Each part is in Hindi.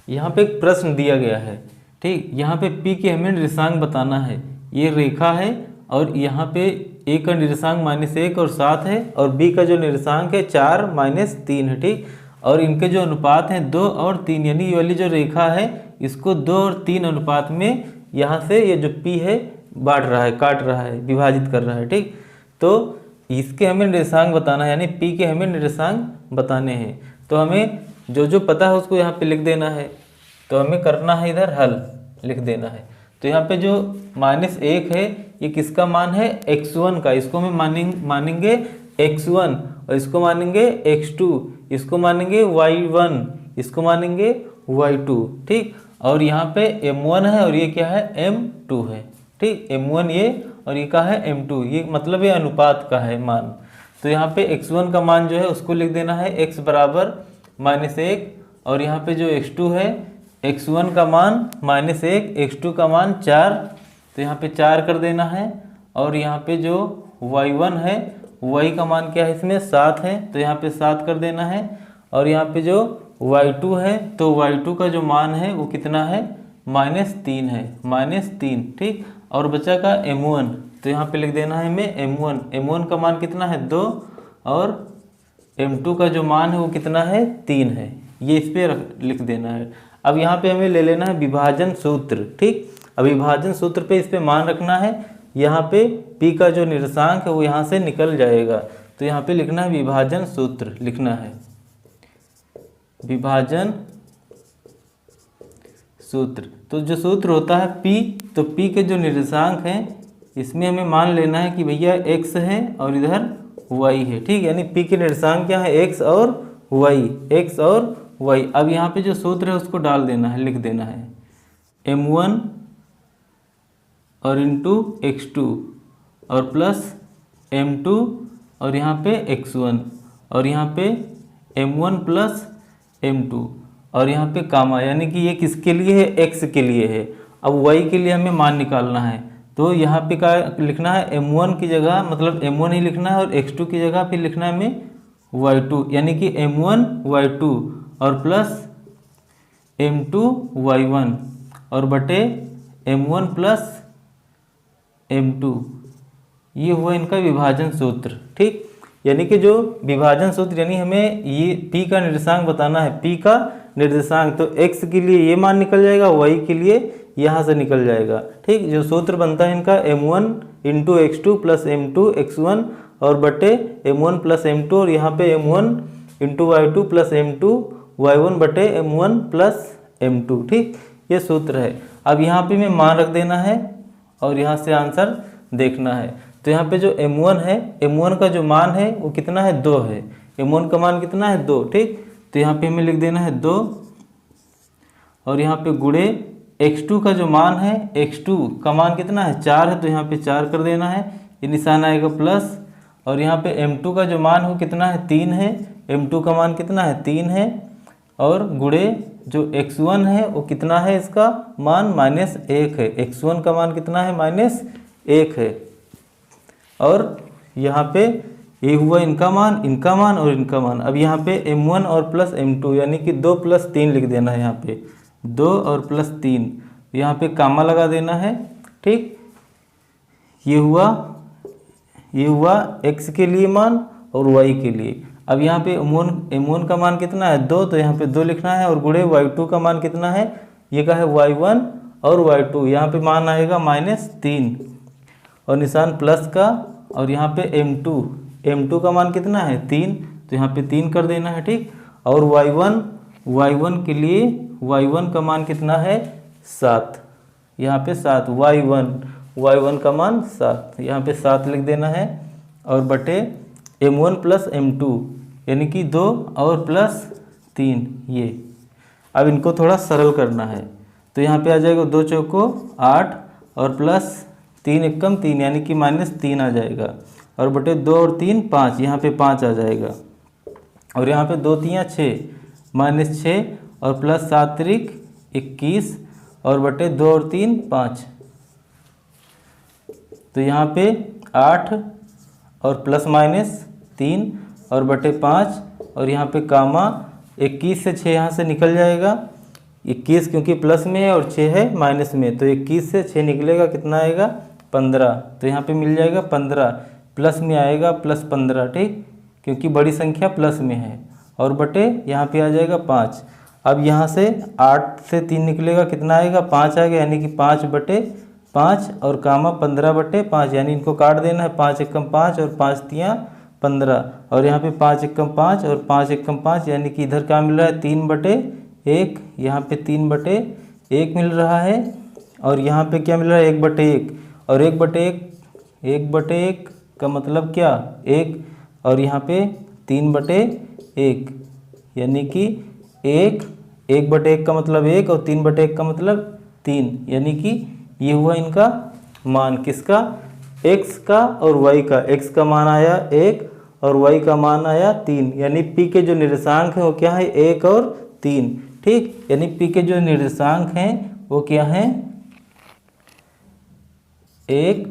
यहाँ पे एक प्रश्न दिया गया है, ठीक। यहाँ पे P के हमें निर्देशांक बताना है। ये रेखा है और यहाँ पे A का निर्देशांक -1 और 7 है और B का जो निर्देशांक है 4 -3 है, ठीक। और इनके जो अनुपात हैं 2 और 3, यानी ये वाली जो रेखा है इसको 2 और 3 अनुपात में यहाँ से ये जो P है बांट रहा है, काट रहा है, विभाजित कर रहा है, ठीक। तो इसके हमें निर्देशांक बताना है, यानी P के हमें निर्देशांक बताने हैं। तो हमें जो जो पता है उसको यहाँ पे लिख देना है। तो हमें करना है इधर हल, लिख देना है। तो यहाँ पे जो -1 है ये किसका मान है, x1 का। इसको हम मानेंगे x1 और इसको मानेंगे x2, इसको मानेंगे y1, इसको मानेंगे y2, ठीक। और यहाँ पे m1 है और ये क्या है, m2 है, ठीक। m1 ये और ये क्या है, m2, ये मतलब ये अनुपात का है मान। तो यहाँ पे x1 का मान जो है उसको लिख देना है x बराबर -1 और यहाँ पे जो x2 है x1 का मान -1, x2 का मान 4, तो यहाँ पे 4 कर देना है। और यहाँ पे जो y1 है y का मान क्या है, इसमें 7 है, तो यहाँ पे 7 कर देना है। और यहाँ पे जो y2 है तो y2 का जो मान है वो कितना है, -3 है, -3, ठीक। और बचा का m1, तो यहाँ पे लिख देना है हमें m1 का मान कितना है, 2 और m2 का जो मान है वो कितना है, 3 है। ये इस पे लिख देना है। अब यहाँ पे हमें ले लेना है विभाजन सूत्र, ठीक। अब विभाजन सूत्र पे इस पे मान रखना है। यहाँ पे P का जो निर्देशांक है वो यहाँ से निकल जाएगा। तो यहाँ पे लिखना है विभाजन सूत्र, लिखना है विभाजन सूत्र। तो जो सूत्र होता है P, तो P के जो निर्देशांक हैं इसमें हमें मान लेना है कि भैया x है और इधर y है, ठीक। यानी P के निर्देशांक क्या है, x और y। अब यहाँ पे जो सूत्र है उसको डाल देना है, लिख देना है m1 और इंटू x2 और प्लस m2 और यहाँ पे x1 और यहाँ पे m1 प्लस m2 और यहाँ पे कामा, यानी कि ये किसके लिए है, x के लिए है। अब y के लिए हमें मान निकालना है। तो यहाँ पे क्या लिखना है, m1 की जगह मतलब m1 ही लिखना है और x2 की जगह फिर लिखना है हमें y2, यानी कि m1 y2 और प्लस m2 y1 और बटे m1 प्लस m2। ये हुआ इनका विभाजन सूत्र, ठीक। यानी कि जो विभाजन सूत्र, यानी हमें ये P का निर्देशांक बताना है, P का निर्देशांक, तो x के लिए ये मान निकल जाएगा, y के लिए यहाँ से निकल जाएगा, ठीक। जो सूत्र बनता है इनका m1 into x2 plus m2 x1 और बटे m1 प्लस m2 और यहाँ पे m1 into y2 plus m2 y1 बटे m1 प्लस m2, ठीक। ये सूत्र है। अब यहाँ पे में मान रख देना है और यहाँ से आंसर देखना है। तो यहाँ पे जो m1 है, m1 का जो मान है वो कितना है, 2 है। m1 का मान कितना है, 2, ठीक। तो यहाँ पे हमें लिख देना है 2 और यहाँ पे गुणे x2 का जो मान है, x2 का मान कितना है, 4 है, तो यहाँ पे 4 कर देना है, ये निशान आएगा प्लस। और यहाँ पे m2 का जो मान हो कितना है, 3 है, m2 का मान कितना है, 3 है। और गुणे जो x1 है वो कितना है, इसका मान -1 है, x1 का मान कितना है, -1 है। और यहाँ पे ये हुआ इनका मान और इनका मान। अब यहाँ पे m1 और प्लस m2 यानी कि 2 + 3 लिख देना है, यहाँ पे 2 और प्लस 3, यहाँ पे कामा लगा देना है, ठीक। ये हुआ x के लिए मान और y के लिए। अब यहाँ पे m1 का मान कितना है, 2, तो यहाँ पे 2 लिखना है और गुणे y2 का मान कितना है, ये का है y1 और y2, यहाँ पे मान आएगा -3 और निशान प्लस का। और यहाँ पे m2 का मान कितना है, 3, तो यहाँ पे 3 कर देना है, ठीक। और y1 के लिए y1 का मान कितना है, 7, यहाँ पे 7, y1 का मान 7, यहाँ पे 7 लिख देना है। और बटे m1 प्लस m2 यानी कि 2 और प्लस 3 ये। अब इनको थोड़ा सरल करना है, तो यहाँ पे आ जाएगा 2 चौको 8 और प्लस 3 एकम 3 यानी कि -3 आ जाएगा। और बटे 2 और 3 5, यहाँ पे 5 आ जाएगा। और यहाँ पे 2 3 6, -6 और प्लस 7 त्रिक 21 और बटे 2 और 3 5, तो यहाँ पे 8 और प्लस -3 और बटे 5 और यहाँ पे कामा 21 से 6 यहाँ से निकल जाएगा, 21 क्योंकि प्लस में है और 6 है माइनस में, तो 21 से 6 निकलेगा कितना आएगा 15। तो यहाँ पे मिल जाएगा 15, प्लस में आएगा प्लस 15, ठीक, क्योंकि बड़ी संख्या प्लस में है, और बटे यहाँ पे आ जाएगा 5। अब यहाँ से 8 से 3 निकलेगा कितना आएगा 5 आएगा, यानी कि 5 बटे 5 और कामा 15 बटे 5, यानी इनको काट देना है, 5 एकम 5 और 5 तियाँ 15, और यहाँ पे 5 एकम 5 और 5 एकम 5, यानी कि इधर क्या मिल रहा है 3 बटे 1, यहाँ पे 3 बटे 1 मिल रहा है, और यहाँ पे क्या मिल रहा है 1 बटे 1, और 1 बटे 1 का मतलब क्या 1, और यहाँ पे 3 बटे 1, यानी कि 1 बटे 1 का मतलब 1 और 3 बटे 1 का मतलब 3, यानी कि ये हुआ इनका मान, किसका x का और y का। x का मान आया 1 और y का मान आया 3, यानी p के जो निर्देशांक हैं वो क्या है 1 और 3, ठीक, यानी p के जो निर्देशांक हैं वो क्या हैं 1,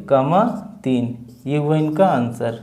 3। ये हुआ इनका आंसर।